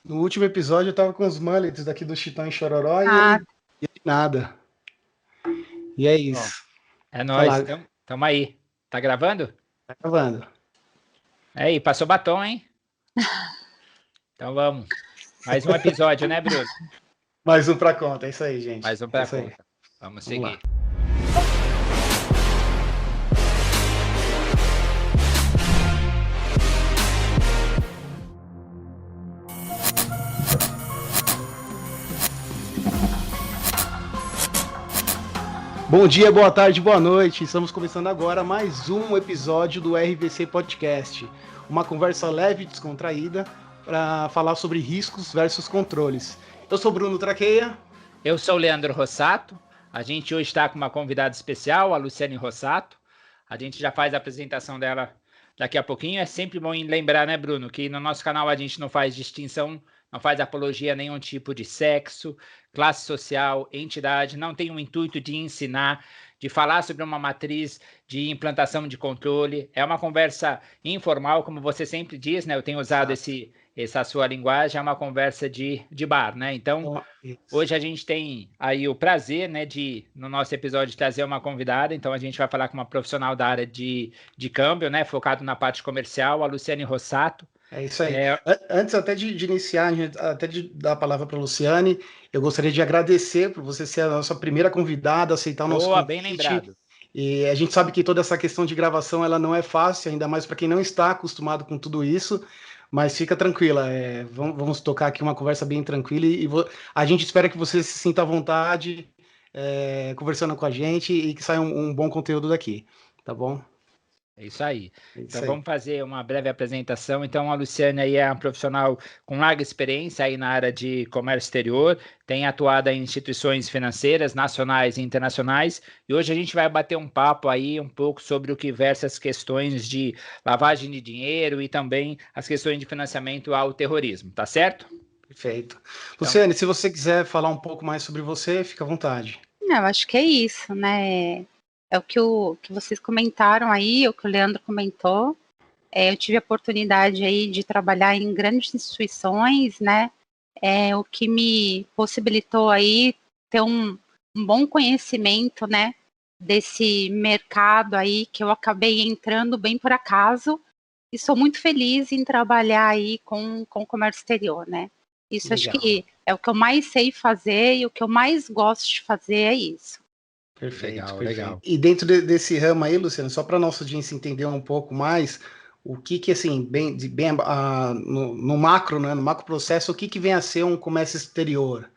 No último episódio eu tava com os mullets daqui do Chitão e Chororó Ah, e nada. E é Bom, isso. é nóis, Falar, tamo aí. Tá gravando? tá gravando. Aí, passou batom, hein? Então vamos. Mais um episódio, né, Bruno? Mais um pra conta, é isso aí, gente. Mais um É pra isso aí. conta. Vamos Vamos lá. seguir. Bom dia, boa tarde, boa noite. Estamos começando agora mais um episódio do RVC Podcast. Uma conversa leve e descontraída para falar sobre riscos versus controles. Eu sou Bruno Traqueia. Eu sou o Leandro Rossato. A gente hoje está com uma convidada especial, a Luciane Rossato. A gente já faz a apresentação dela daqui a pouquinho. É sempre bom lembrar, né, Bruno, que no nosso canal a gente não faz distinção, não faz apologia a nenhum tipo de sexo, classe social, entidade, não tem o intuito de ensinar, de falar sobre uma matriz de implantação de controle. É uma conversa informal, como você sempre diz, né? Eu tenho usado essa sua linguagem, é uma conversa de bar, né? Então, hoje a gente tem aí o prazer, né, no nosso episódio, trazer uma convidada. Então, a gente vai falar com uma profissional da área de câmbio, né, focado na parte comercial, a Luciane Rossato. É isso aí. Antes até de iniciar, até de dar a palavra para a Luciane, eu gostaria de agradecer por você ser a nossa primeira convidada, aceitar o nosso convite. Bem lembrado. E a gente sabe que toda essa questão de gravação ela não é fácil, ainda mais para quem não está acostumado com tudo isso, mas fica tranquila, vamos tocar aqui uma conversa bem tranquila e a gente espera que você se sinta à vontade conversando com a gente e que saia um bom conteúdo daqui, tá bom? É isso aí. Então vamos fazer uma breve apresentação. Então a Luciane aí é uma profissional com larga experiência aí na área de comércio exterior, tem atuado em instituições financeiras nacionais e internacionais, e hoje a gente vai bater um papo aí um pouco sobre o que versa as questões de lavagem de dinheiro e também as questões de financiamento ao terrorismo, tá certo? Perfeito. Luciane, se você quiser falar um pouco mais sobre você, fica à vontade. eu acho que é isso, né? É o que vocês comentaram aí, o que o Leandro comentou. Eu tive a oportunidade aí de trabalhar em grandes instituições, né? O que me possibilitou aí ter um bom conhecimento, né? Desse mercado aí que eu acabei entrando bem por acaso e sou muito feliz em trabalhar aí com o comércio exterior, né? Isso Legal. Acho que é o que eu mais sei fazer e o que eu mais gosto de fazer é isso. Perfeito, legal. E dentro desse ramo aí, Luciano, só para a nossa audiência entender um pouco mais, o que assim, no macro, né, no macro processo, o que vem a ser um comércio exterior?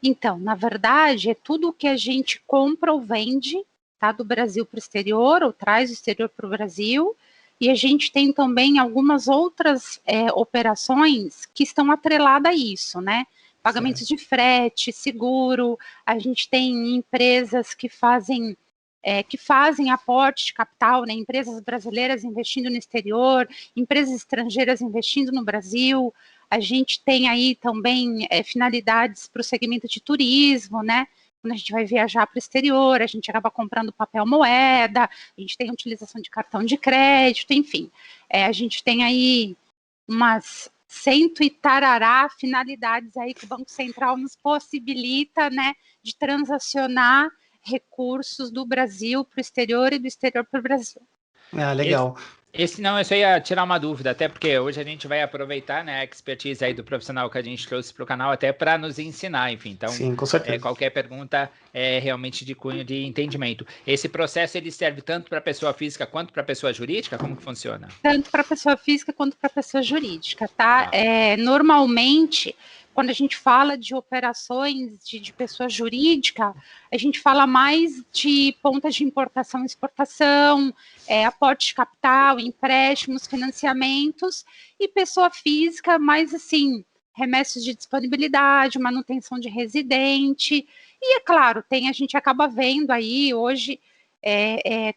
Então, na verdade, é tudo o que a gente compra ou vende, tá, do Brasil para o exterior, ou traz do exterior para o Brasil, e a gente tem também algumas outras operações que estão atreladas a isso, né? Pagamentos de frete, seguro, a gente tem empresas que fazem aporte de capital, né? Empresas brasileiras investindo no exterior, empresas estrangeiras investindo no Brasil. A gente tem aí também finalidades para o segmento de turismo, né? Quando a gente vai viajar para o exterior, a gente acaba comprando papel moeda, a gente tem a utilização de cartão de crédito, enfim. A gente tem aí umas 100 e tarará finalidades aí que o Banco Central nos possibilita, né, de transacionar recursos do Brasil para o exterior e do exterior para o Brasil. Ah, legal. Eu só ia tirar uma dúvida, até porque hoje a gente vai aproveitar, né, a expertise aí do profissional que a gente trouxe para o canal até para nos ensinar, enfim. Então, sim, com certeza. Qualquer pergunta é realmente de cunho de entendimento. Esse processo ele serve tanto para pessoa física quanto para pessoa jurídica? Como que funciona? Tanto para pessoa física quanto para pessoa jurídica, tá? Normalmente, quando a gente fala de operações de pessoa jurídica, a gente fala mais de pontas de importação e exportação, aporte de capital, empréstimos, financiamentos, e pessoa física, mais assim, remessas de disponibilidade, manutenção de residente, e é claro, a gente acaba vendo aí hoje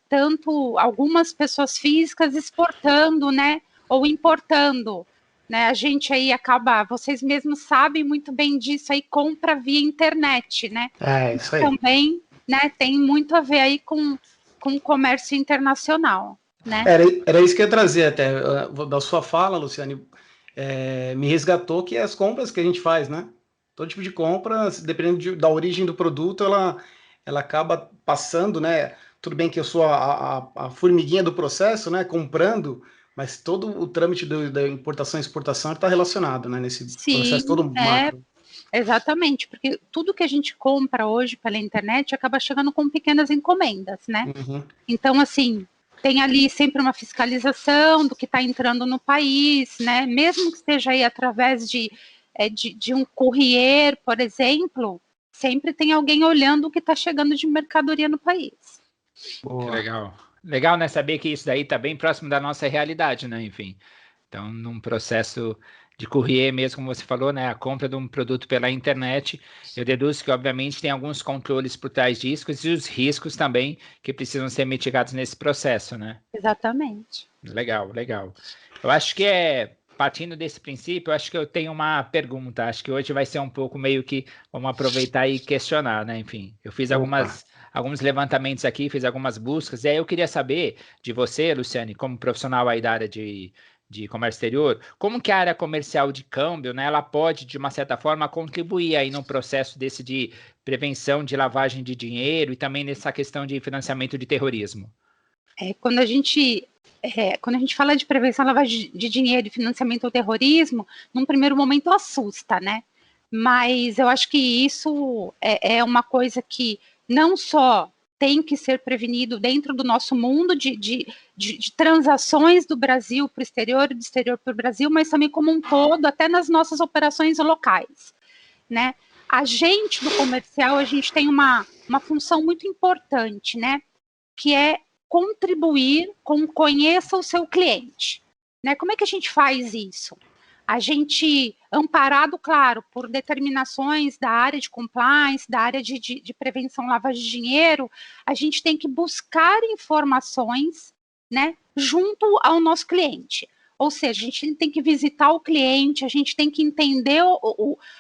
tanto algumas pessoas físicas exportando, né, ou importando, né, a gente aí acaba, vocês mesmos sabem muito bem disso aí, compra via internet, né, isso aí. Também, né, tem muito a ver aí com o comércio internacional, né. Era isso que eu ia trazer até, da sua fala, Luciane, me resgatou, que é as compras que a gente faz, né? Todo tipo de compra, dependendo da origem do produto, ela acaba passando, né? Tudo bem que eu sou a formiguinha do processo, né? Comprando, mas todo o trâmite da importação e exportação está relacionado, né? Nesse processo Sim, todo macro. exatamente, porque tudo que a gente compra hoje pela internet acaba chegando com pequenas encomendas, né? Uhum. Então, assim, tem ali sempre uma fiscalização do que está entrando no país, né? Mesmo que esteja aí através de um courier, por exemplo, sempre tem alguém olhando o que está chegando de mercadoria no país. Boa. Que legal. Legal, né? Saber que isso daí está bem próximo da nossa realidade, né? Enfim. Então, num processo de courrier mesmo, como você falou, né? A compra de um produto pela internet, eu deduzo que, obviamente, tem alguns controles por trás disso e os riscos também que precisam ser mitigados nesse processo, né? Exatamente. Legal, legal. Eu acho que partindo desse princípio, eu acho que eu tenho uma pergunta. Acho que hoje vai ser um pouco meio que vamos aproveitar e questionar, né? Enfim, eu fiz alguns levantamentos aqui, fiz algumas buscas, e aí eu queria saber de você, Luciane, como profissional aí da área de comércio exterior, como que a área comercial de câmbio, né, ela pode, de uma certa forma, contribuir aí no processo desse de prevenção de lavagem de dinheiro e também nessa questão de financiamento de terrorismo? Quando a gente fala de prevenção à lavagem de dinheiro e financiamento ao terrorismo, num primeiro momento assusta, né? Mas eu acho que isso é uma coisa que não só tem que ser prevenido dentro do nosso mundo de transações do Brasil para o exterior e do exterior para o Brasil, mas também como um todo, até nas nossas operações locais, né? A gente do comercial, a gente tem uma função muito importante, né? Que é contribuir com conheça o seu cliente, né? Como é que a gente faz isso? A gente, amparado, claro, por determinações da área de compliance, da área de prevenção lavagem de dinheiro, a gente tem que buscar informações, né, junto ao nosso cliente. Ou seja, a gente tem que visitar o cliente, a gente tem que entender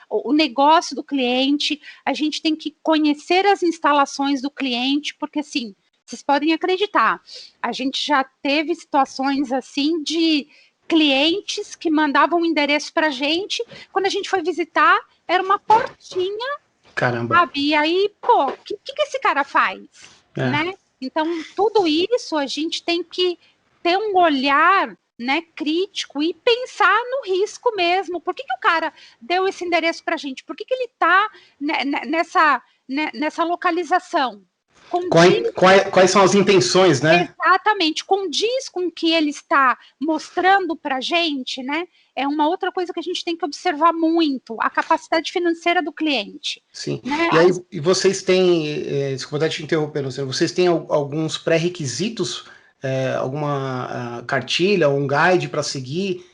o negócio do cliente, a gente tem que conhecer as instalações do cliente, porque, assim, vocês podem acreditar, a gente já teve situações assim de clientes que mandavam um endereço para a gente, quando a gente foi visitar, era uma portinha, Caramba. sabe? E aí, pô, o que esse cara faz? Né? Então, tudo isso a gente tem que ter um olhar, né, crítico e pensar no risco mesmo. Por que o cara deu esse endereço para a gente? Por que ele está nessa localização? Quais são as intenções, né? Exatamente, condiz com o que ele está mostrando para a gente, né? É uma outra coisa que a gente tem que observar muito, a capacidade financeira do cliente. Sim, né? E aí e vocês têm, desculpa até te interromper, Luciano, vocês têm alguns pré-requisitos, alguma cartilha, um guide para seguir,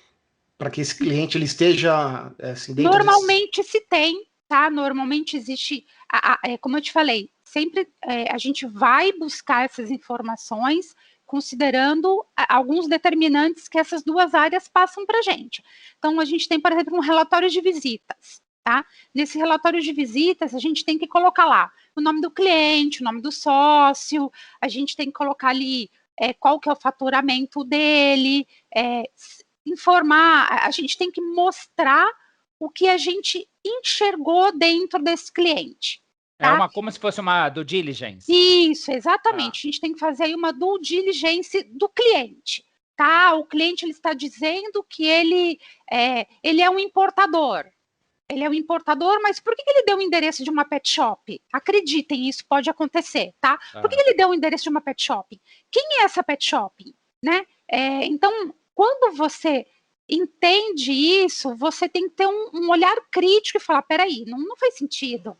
para que esse cliente ele esteja assim, dentro Normalmente se tem, tá? Normalmente existe, como eu te falei, sempre a gente vai buscar essas informações considerando alguns determinantes que essas duas áreas passam para a gente. Então, a gente tem, por exemplo, um relatório de visitas, tá? Nesse relatório de visitas, a gente tem que colocar lá o nome do cliente, o nome do sócio, a gente tem que colocar ali qual que é o faturamento dele, informar, a gente tem que mostrar o que a gente enxergou dentro desse cliente. Tá? Como se fosse uma due diligence. Isso, exatamente. A gente tem que fazer aí uma due diligence do cliente. Tá? O cliente ele está dizendo que ele é um importador. Ele é um importador, mas por que ele deu o endereço de uma pet shop? Acreditem, isso pode acontecer, tá? Por que ele deu o endereço de uma pet shop? Quem é essa pet shop? Né? Então, quando você entende isso, você tem que ter um olhar crítico e falar, peraí, não faz sentido.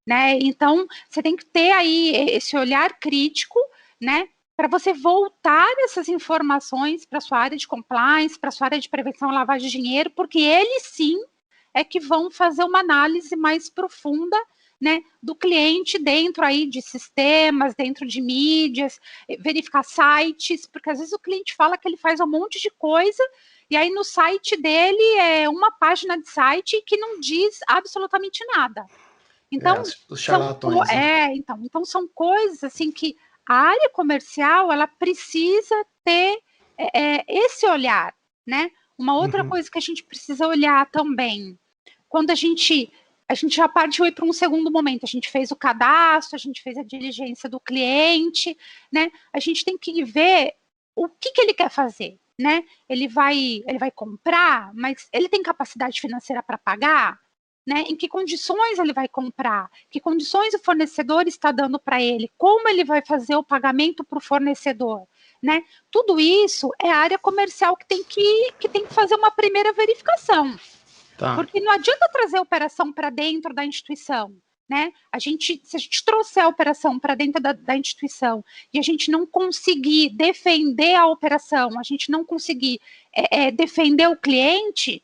Né? Então, você tem que ter aí esse olhar crítico, né? Para você voltar essas informações para a sua área de compliance, para a sua área de prevenção à lavagem de dinheiro, porque eles sim é que vão fazer uma análise mais profunda, né, do cliente dentro aí de sistemas, dentro de mídias, verificar sites, porque às vezes o cliente fala que ele faz um monte de coisa, e aí no site dele é uma página de site que não diz absolutamente nada. Então, os charlatões, então são coisas assim que a área comercial ela precisa ter esse olhar, né? Uma outra coisa que a gente precisa olhar também, quando a gente já partiu para um segundo momento, a gente fez o cadastro, a gente fez a diligência do cliente, né? A gente tem que ver o que ele quer fazer, né? Ele vai comprar, mas ele tem capacidade financeira para pagar, né? Em que condições ele vai comprar? Que condições o fornecedor está dando para ele? Como ele vai fazer o pagamento para o fornecedor? Né? Tudo isso é a área comercial que tem que fazer uma primeira verificação. Tá. Porque não adianta trazer a operação para dentro da instituição. Né? Se a gente trouxer a operação para dentro da instituição e a gente não conseguir defender a operação, a gente não conseguir defender o cliente,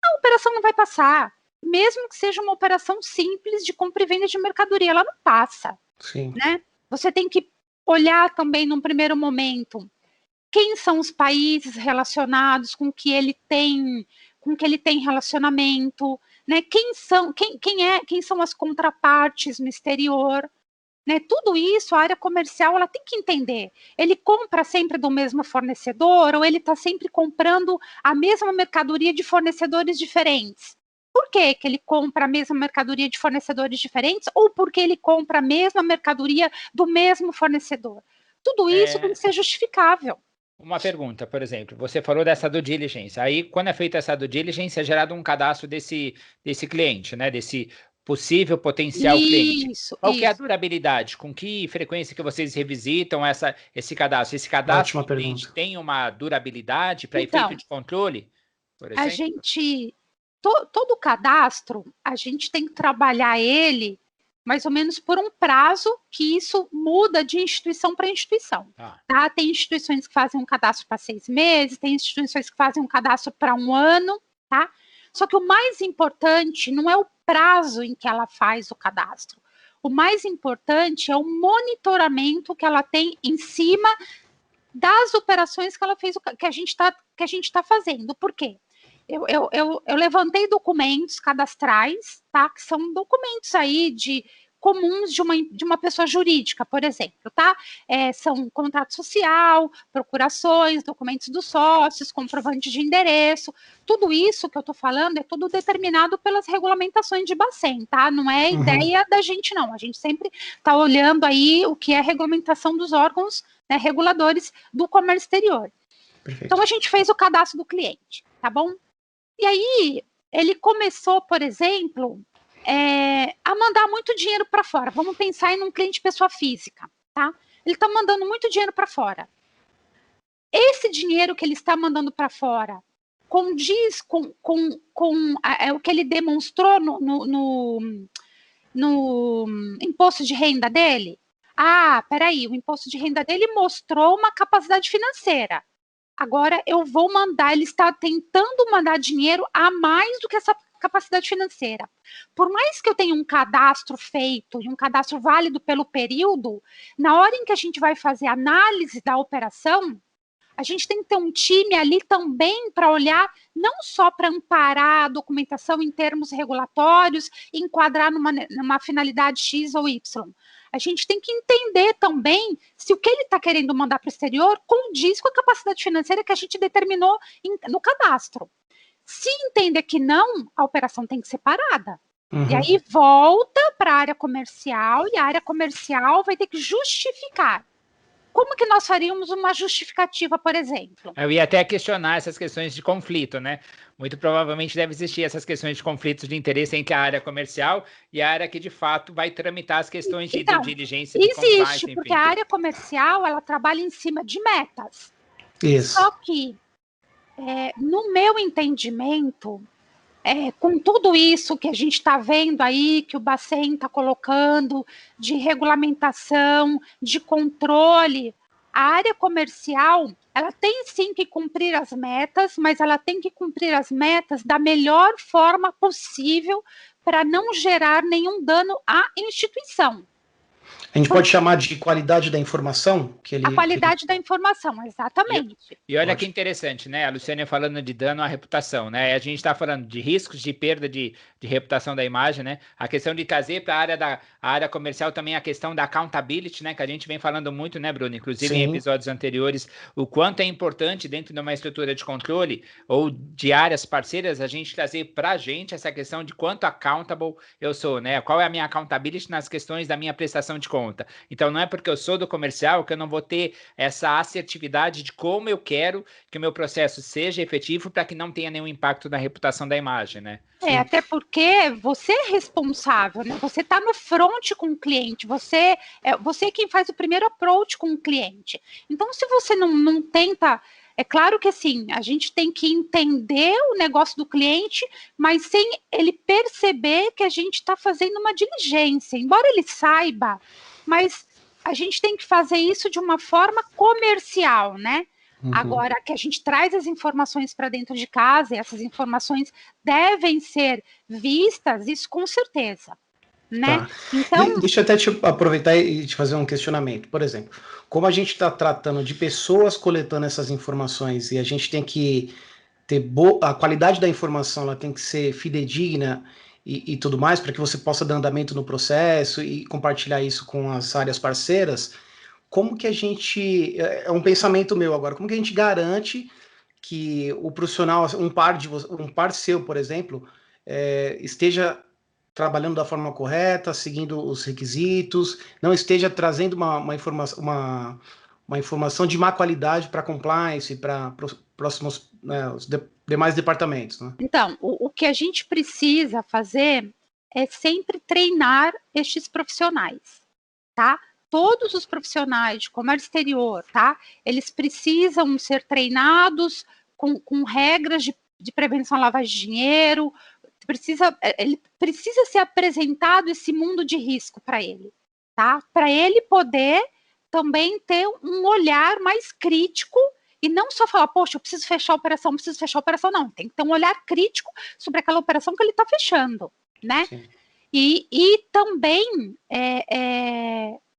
a operação não vai passar. Mesmo que seja uma operação simples de compra e venda de mercadoria, ela não passa. Sim. Né? Você tem que olhar também num primeiro momento quem são os países relacionados com que ele tem relacionamento, né? Quem são as contrapartes no exterior, né? Tudo isso a área comercial ela tem que entender. Ele compra sempre do mesmo fornecedor ou ele está sempre comprando a mesma mercadoria de fornecedores diferentes? Por que ele compra a mesma mercadoria de fornecedores diferentes ou porque ele compra a mesma mercadoria do mesmo fornecedor? Tudo isso tem que ser justificável. Uma pergunta, por exemplo, você falou dessa due diligence. Aí, quando é feita essa due diligence, é gerado um cadastro desse cliente, né? Desse possível potencial cliente. Qual que é a durabilidade? Com que frequência que vocês revisitam esse cadastro? Esse cadastro do cliente tem uma durabilidade para efeito de controle, por exemplo? Todo cadastro, a gente tem que trabalhar ele mais ou menos por um prazo que isso muda de instituição para instituição. Tá? Tem instituições que fazem um cadastro para 6 meses, tem instituições que fazem um cadastro para 1 ano, tá? Só que o mais importante não é o prazo em que ela faz o cadastro. O mais importante é o monitoramento que ela tem em cima das operações que ela fez, que a gente está fazendo. Por quê? Eu levantei documentos cadastrais, tá? Que são documentos aí comuns de uma pessoa jurídica, por exemplo, tá? São contrato social, procurações, documentos dos sócios, comprovantes de endereço, tudo isso que eu estou falando é tudo determinado pelas regulamentações de Bacen, tá? Não é ideia da gente, não. A gente sempre está olhando aí o que é a regulamentação dos órgãos, né, reguladores do comércio exterior. Perfeito. Então, a gente fez o cadastro do cliente, tá bom? E aí, ele começou, por exemplo, a mandar muito dinheiro para fora. Vamos pensar em um cliente pessoa física, tá? Ele está mandando muito dinheiro para fora. Esse dinheiro que ele está mandando para fora condiz com o que ele demonstrou no imposto de renda dele? Peraí, o imposto de renda dele mostrou uma capacidade financeira. Agora eu vou mandar, ele está tentando mandar dinheiro a mais do que essa capacidade financeira. Por mais que eu tenha um cadastro feito e um cadastro válido pelo período, na hora em que a gente vai fazer a análise da operação, a gente tem que ter um time ali também para olhar, não só para amparar a documentação em termos regulatórios, enquadrar numa finalidade X ou Y. A gente tem que entender também se o que ele está querendo mandar para o exterior condiz com a capacidade financeira que a gente determinou no cadastro. Se entender que não, a operação tem que ser parada. E aí volta para a área comercial e a área comercial vai ter que justificar. Como que nós faríamos uma justificativa, por exemplo? Eu ia até questionar essas questões de conflito, né? Muito provavelmente deve existir essas questões de conflitos de interesse entre a área comercial e a área que, de fato, vai tramitar as questões de diligência de compliance. Existe, porque a área comercial, ela trabalha em cima de metas. Isso. Só que, no meu entendimento, com tudo isso que a gente está vendo aí, que o Bacen está colocando, de regulamentação, de controle, a área comercial, ela tem sim que cumprir as metas, mas ela tem que cumprir as metas da melhor forma possível para não gerar nenhum dano à instituição. A gente pode chamar de qualidade da informação? A qualidade da informação, exatamente. E olha que interessante, né? A Luciane falando de dano à reputação, né? A gente está falando de riscos de perda de reputação da imagem, né? A questão de trazer para a área comercial também a questão da accountability, né? Que a gente vem falando muito, né, Bruno? Inclusive em episódios anteriores, o quanto é importante dentro de uma estrutura de controle ou de áreas parceiras a gente trazer para a gente essa questão de quanto accountable eu sou, né? Qual é a minha accountability nas questões da minha prestação de conta. Então, não é porque eu sou do comercial que eu não vou ter essa assertividade de como eu quero que o meu processo seja efetivo para que não tenha nenhum impacto na reputação da imagem, né? Até porque você é responsável, né? Você está no front com o cliente, você é quem faz o primeiro approach com o cliente. Então, se você não tenta... É claro que, assim, a gente tem que entender o negócio do cliente, mas sem ele perceber que a gente está fazendo uma diligência. Embora ele saiba, mas a gente tem que fazer isso de uma forma comercial, né? Agora que a gente traz as informações para dentro de casa, e essas informações devem ser vistas, isso com certeza, né? Tá. Então, deixa eu até te aproveitar e te fazer um questionamento. Por exemplo, como a gente está tratando de pessoas coletando essas informações e a gente tem que ter a qualidade da informação, ela tem que ser fidedigna e tudo mais, para que você possa dar andamento no processo e compartilhar isso com as áreas parceiras, como que a gente, é um pensamento meu agora, como que a gente garante que o profissional, um par seu, por exemplo, esteja trabalhando da forma correta, seguindo os requisitos, não esteja trazendo uma informação de má qualidade para compliance e para próximos, né, os demais departamentos, né? Então, o que a gente precisa fazer é sempre treinar estes profissionais, tá? Todos os profissionais de comércio exterior, tá? Eles precisam ser treinados com regras de prevenção à lavagem de dinheiro, ele precisa ser apresentado esse mundo de risco para ele, tá? Para ele poder também ter um olhar mais crítico e não só falar, poxa, eu preciso fechar a operação, não. Tem que ter um olhar crítico sobre aquela operação que ele está fechando, né? E também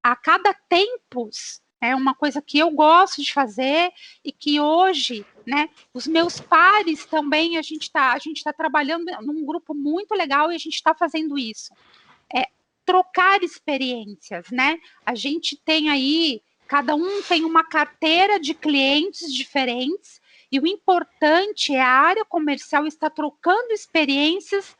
a cada tempos, é uma coisa que eu gosto de fazer e que hoje, né, os meus pares também, a gente tá trabalhando num grupo muito legal e a gente está fazendo isso. Trocar experiências, né? A gente tem aí, cada um tem uma carteira de clientes diferentes e o importante é a área comercial estar trocando experiências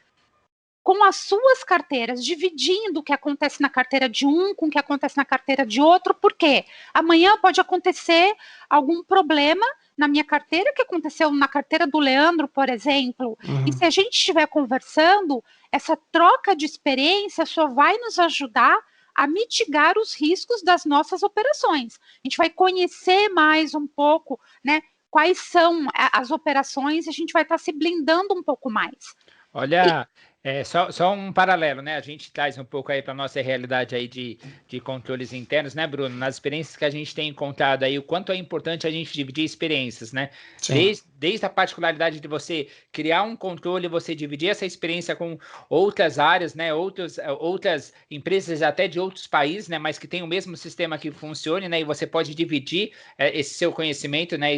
com as suas carteiras, dividindo o que acontece na carteira de um com o que acontece na carteira de outro, porque amanhã pode acontecer algum problema na minha carteira que aconteceu na carteira do Leandro, por exemplo. E se a gente estiver conversando, essa troca de experiência só vai nos ajudar a mitigar os riscos das nossas operações. A gente vai conhecer mais um pouco, né, quais são as operações e a gente vai estar se blindando um pouco mais. Olha, só um paralelo, né? A gente traz um pouco aí para a nossa realidade aí de controles internos, né, Bruno? Nas experiências que a gente tem encontrado aí, o quanto é importante a gente dividir experiências, né? Desde a particularidade de você criar um controle, você dividir essa experiência com outras áreas, né? Outras empresas até de outros países, né? Mas que tem o mesmo sistema que funcione, né? E você pode dividir esse seu conhecimento, né?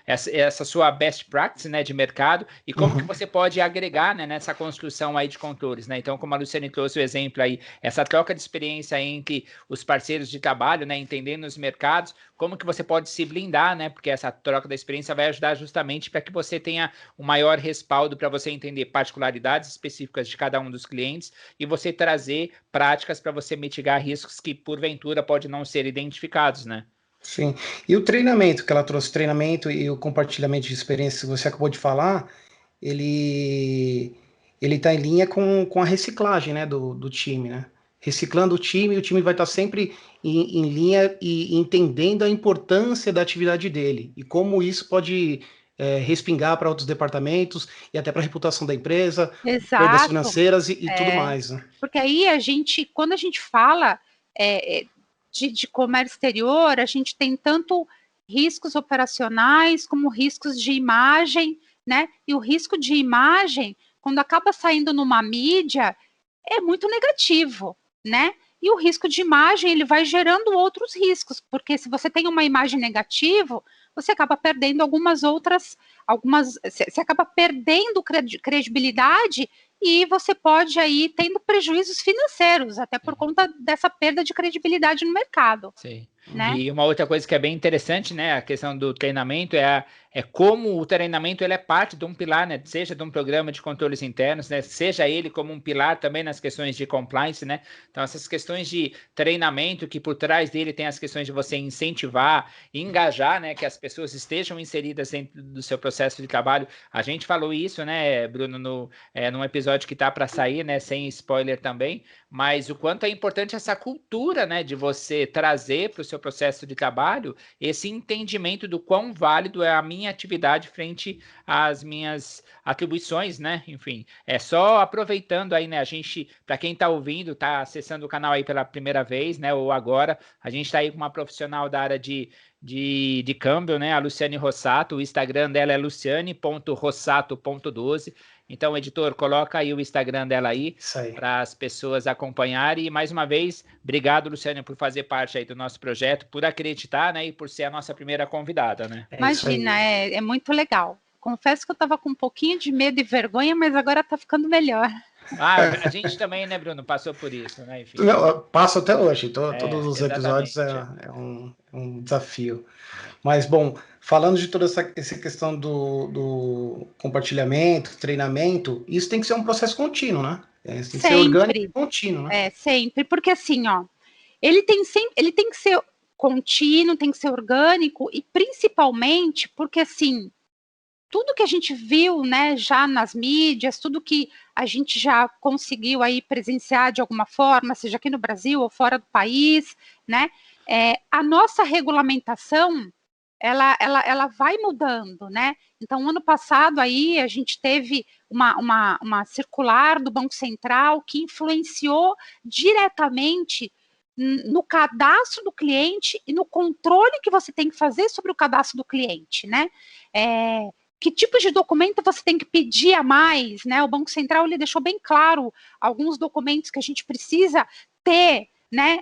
Essa sua best practice, né? De mercado e como que você pode agregar, né? Nessa construção aí de controles, né? Então, como a Luciane trouxe o exemplo aí, essa troca de experiência entre os parceiros de trabalho, né? Entendendo os mercados, como que você pode se blindar, né? Porque essa troca da experiência vai ajudar justamente para que você tenha um maior respaldo para você entender particularidades específicas de cada um dos clientes e você trazer práticas para você mitigar riscos que, porventura, podem não ser identificados, né? Sim. E o treinamento que ela trouxe, treinamento e o compartilhamento de experiências que você acabou de falar, ele está em linha com a reciclagem, né, do time, né? Reciclando o time vai estar sempre em linha e entendendo a importância da atividade dele e como isso pode respingar para outros departamentos e até para a reputação da empresa, perdas financeiras e tudo mais, né? Porque aí quando a gente fala de comércio exterior, a gente tem tanto riscos operacionais como riscos de imagem, né? E o risco de imagem, quando acaba saindo numa mídia, é muito negativo, né? e o risco de imagem ele vai gerando outros riscos, porque se você tem uma imagem negativa, você acaba perdendo você acaba perdendo credibilidade e você pode aí tendo prejuízos financeiros, até por conta dessa perda de credibilidade no mercado. Sim. Né? E uma outra coisa que é bem interessante, né, a questão do treinamento é como o treinamento ele é parte de um pilar, né, seja de um programa de controles internos, né, seja ele como um pilar também nas questões de compliance, né, então essas questões de treinamento que por trás dele tem as questões de você incentivar, engajar, né, que as pessoas estejam inseridas dentro do seu processo de trabalho. A gente falou isso, né, Bruno, num episódio que tá para sair, né, sem spoiler também, mas o quanto é importante essa cultura, né, de você trazer para o seu processo de trabalho esse entendimento do quão válido é a minha atividade frente às minhas atribuições, né? Enfim, é só aproveitando aí, né? A gente, para quem está ouvindo, está acessando o canal aí pela primeira vez, né? Ou agora, a gente está aí com uma profissional da área de câmbio, né? A Luciane Rossato, o Instagram dela é luciane.rossato.12. Então, editor, coloca aí o Instagram dela aí para as pessoas acompanharem. E mais uma vez, obrigado, Luciane, por fazer parte aí do nosso projeto, por acreditar, né, e por ser a nossa primeira convidada, né? Imagina, é muito legal. Confesso que eu estava com um pouquinho de medo e vergonha, mas agora está ficando melhor. A gente também, né, Bruno, passou por isso, né? Enfim. Não, passo até hoje. Todos os episódios é um desafio. Mas, bom, falando de toda essa questão do compartilhamento, treinamento, isso tem que ser um processo contínuo, né? Tem que ser orgânico e contínuo, né? Sempre, porque assim, ó, ele tem que ser contínuo, tem que ser orgânico, e principalmente porque, assim, tudo que a gente viu, né, já nas mídias, tudo que a gente já conseguiu aí presenciar de alguma forma, seja aqui no Brasil ou fora do país, né, a nossa regulamentação, ela vai mudando, né? Então, ano passado aí a gente teve uma circular do Banco Central que influenciou diretamente no cadastro do cliente e no controle que você tem que fazer sobre o cadastro do cliente, né? Que tipo de documento você tem que pedir a mais, né? O Banco Central ele deixou bem claro alguns documentos que a gente precisa ter, né?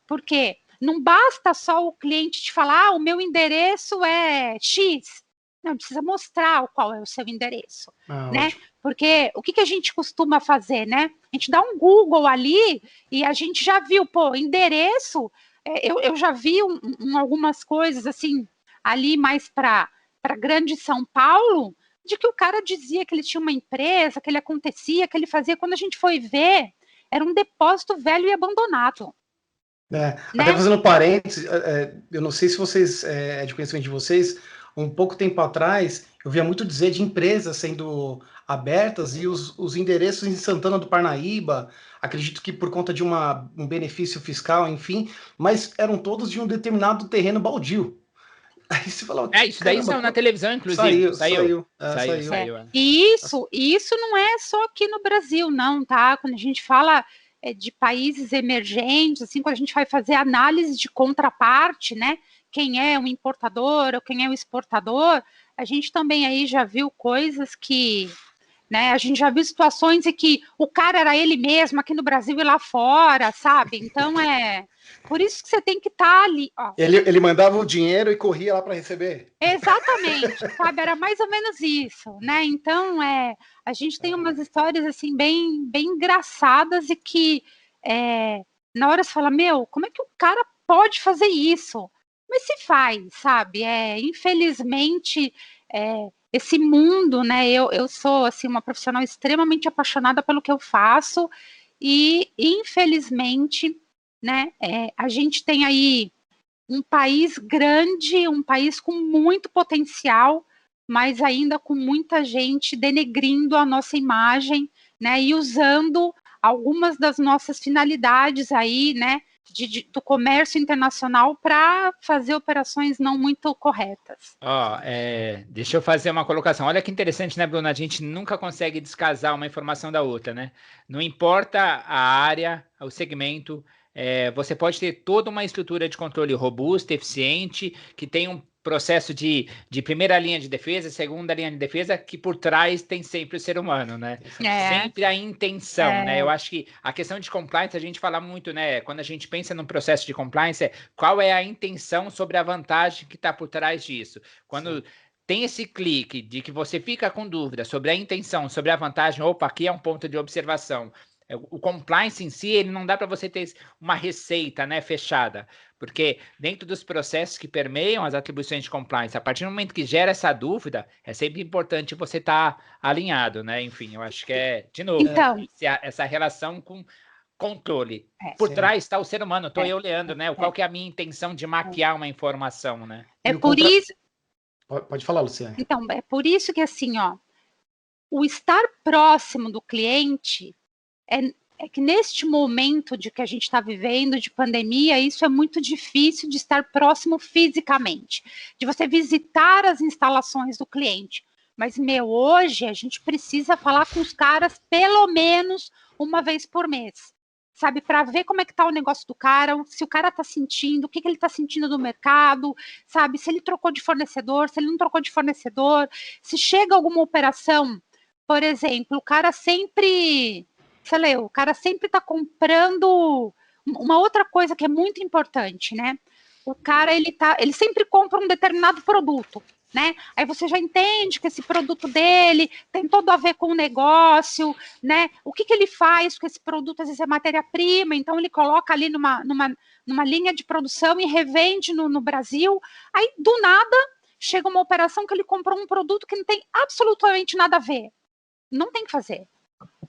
Porque não basta só o cliente te falar, o meu endereço é X. Não, precisa mostrar qual é o seu endereço, né? Ótimo. Porque o que a gente costuma fazer, né? A gente dá um Google ali e a gente já viu, endereço, eu já vi algumas coisas, assim, ali mais para grande São Paulo, de que o cara dizia que ele tinha uma empresa, que ele acontecia, que ele fazia. Quando a gente foi ver, era um depósito velho e abandonado. Né? Até fazendo parênteses, eu não sei se vocês, é de conhecimento de vocês, um pouco tempo atrás, eu via muito dizer de empresas sendo abertas e os endereços em Santana do Parnaíba, acredito que por conta de um benefício fiscal, enfim, mas eram todos de um determinado terreno baldio. Aí você falou, isso daí saiu na televisão, inclusive. Saiu. E isso não é só aqui no Brasil, não, tá? Quando a gente fala de países emergentes, assim, quando a gente vai fazer análise de contraparte, né? Quem é o importador ou quem é o exportador, a gente também aí já viu coisas que, né? A gente já viu situações em que o cara era ele mesmo aqui no Brasil e lá fora, sabe? Então por isso que você tem que estar ali. Ó. Ele mandava o dinheiro e corria lá para receber. Exatamente, sabe? Era mais ou menos isso, né? Então, a gente tem umas histórias assim bem engraçadas e que na hora você fala, como é que o cara pode fazer isso? Mas se faz, sabe? Infelizmente, esse mundo, né? Eu sou assim uma profissional extremamente apaixonada pelo que eu faço e infelizmente, né? A gente tem aí um país grande, um país com muito potencial, mas ainda com muita gente denegrindo a nossa imagem, né? E usando algumas das nossas finalidades aí, né? Do comércio internacional para fazer operações não muito corretas. Deixa eu fazer uma colocação. Olha que interessante, né, Bruna? A gente nunca consegue descasar uma informação da outra, né? Não importa a área, o segmento, você pode ter toda uma estrutura de controle robusta, eficiente, que tem processo de primeira linha de defesa, segunda linha de defesa, que por trás tem sempre o ser humano, né? Sempre a intenção, né? Eu acho que a questão de compliance, a gente fala muito, né? Quando a gente pensa no processo de compliance, qual é a intenção sobre a vantagem que está por trás disso? Quando tem esse clique de que você fica com dúvida sobre a intenção, sobre a vantagem, opa, aqui é um ponto de observação. O compliance em si, ele não dá para você ter uma receita, né, fechada, porque dentro dos processos que permeiam as atribuições de compliance, a partir do momento que gera essa dúvida, é sempre importante você estar alinhado, né? Enfim, eu acho que de novo, essa relação com controle. Por trás está o ser humano, estou eu, Leandro, né? Qual que é a minha intenção de mapear uma informação, né? Por isso... Pode falar, Luciane. Então, é por isso que, assim, ó, o estar próximo do cliente é que neste momento de que a gente está vivendo, de pandemia, isso é muito difícil de estar próximo fisicamente, de você visitar as instalações do cliente. Mas, hoje a gente precisa falar com os caras pelo menos uma vez por mês, sabe? Para ver como é que tá o negócio do cara, se o cara tá sentindo, o que ele tá sentindo do mercado, sabe? Se ele trocou de fornecedor, se ele não trocou de fornecedor, se chega alguma operação, por exemplo, o cara sempre tá comprando uma outra coisa que é muito importante, né? O cara, ele sempre compra um determinado produto, né? Aí você já entende que esse produto dele tem todo a ver com o negócio, né? O que ele faz com esse produto? Às vezes é matéria-prima, então ele coloca ali numa linha de produção e revende no Brasil. Aí, do nada, chega uma operação que ele comprou um produto que não tem absolutamente nada a ver. Não tem que fazer.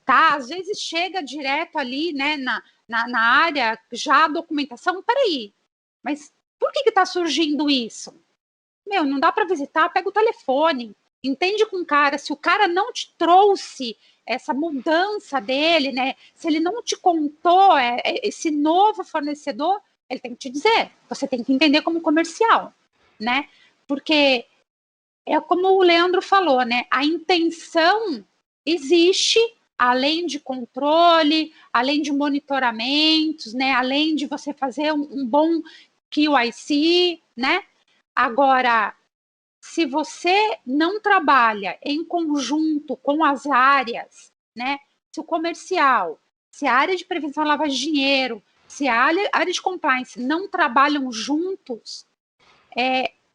Tá? Às vezes chega direto ali, né, na área, já a documentação, peraí, mas por que está surgindo isso? Não dá para visitar, pega o telefone, entende com o cara, se o cara não te trouxe essa mudança dele, né, se ele não te contou esse novo fornecedor, ele tem que te dizer, você tem que entender como comercial, né, porque é como o Leandro falou, né, a intenção existe, além de controle, além de monitoramentos, né, além de você fazer um bom QIC, né? Agora, se você não trabalha em conjunto com as áreas, né? Se o comercial, se a área de prevenção à lavagem de dinheiro, se a área de compliance não trabalham juntos,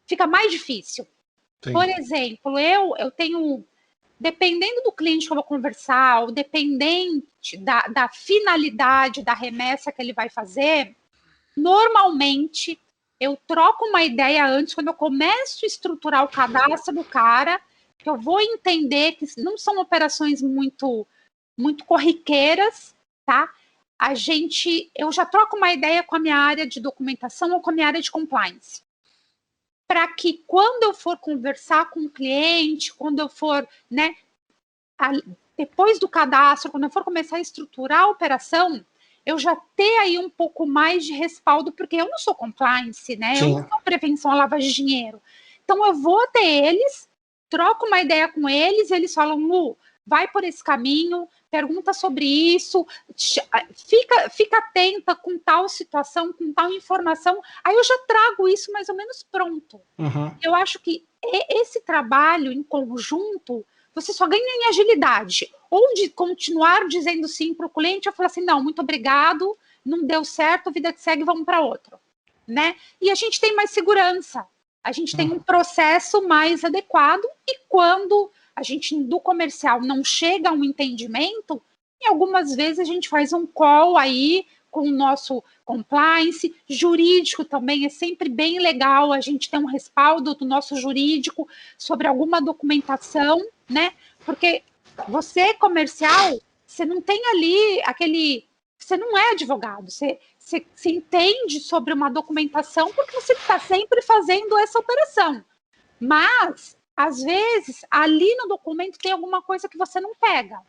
fica mais difícil. Sim. Por exemplo, eu tenho... Dependendo do cliente que eu vou conversar, ou dependente da finalidade da remessa que ele vai fazer, normalmente eu troco uma ideia antes, quando eu começo a estruturar o cadastro do cara, que eu vou entender que não são operações muito, muito corriqueiras, tá? Eu já troco uma ideia com a minha área de documentação ou com a minha área de compliance, para que quando eu for conversar com o cliente, quando eu for, né, depois do cadastro, quando eu for começar a estruturar a operação, eu já ter aí um pouco mais de respaldo, porque eu não sou compliance, né? Sim. Eu não sou prevenção à lavagem de dinheiro. Então, eu vou até eles, troco uma ideia com eles, e eles falam, Lu, vai por esse caminho, pergunta sobre isso, fica atenta com tal situação, com tal informação, aí eu já trago isso mais ou menos pronto. Uhum. Eu acho que esse trabalho em conjunto, você só ganha em agilidade, ou de continuar dizendo sim para o cliente, eu falar assim, não, muito obrigado, não deu certo, vida que segue, vamos para outro, né? E a gente tem mais segurança, a gente tem um processo mais adequado, e quando a gente do comercial não chega a um entendimento, e algumas vezes a gente faz um call aí com o nosso compliance, jurídico também é sempre bem legal a gente ter um respaldo do nosso jurídico sobre alguma documentação, né? Porque você, comercial, você não tem ali você não é advogado, você entende sobre uma documentação porque você está sempre fazendo essa operação. Mas, às vezes, ali no documento tem alguma coisa que você não pega.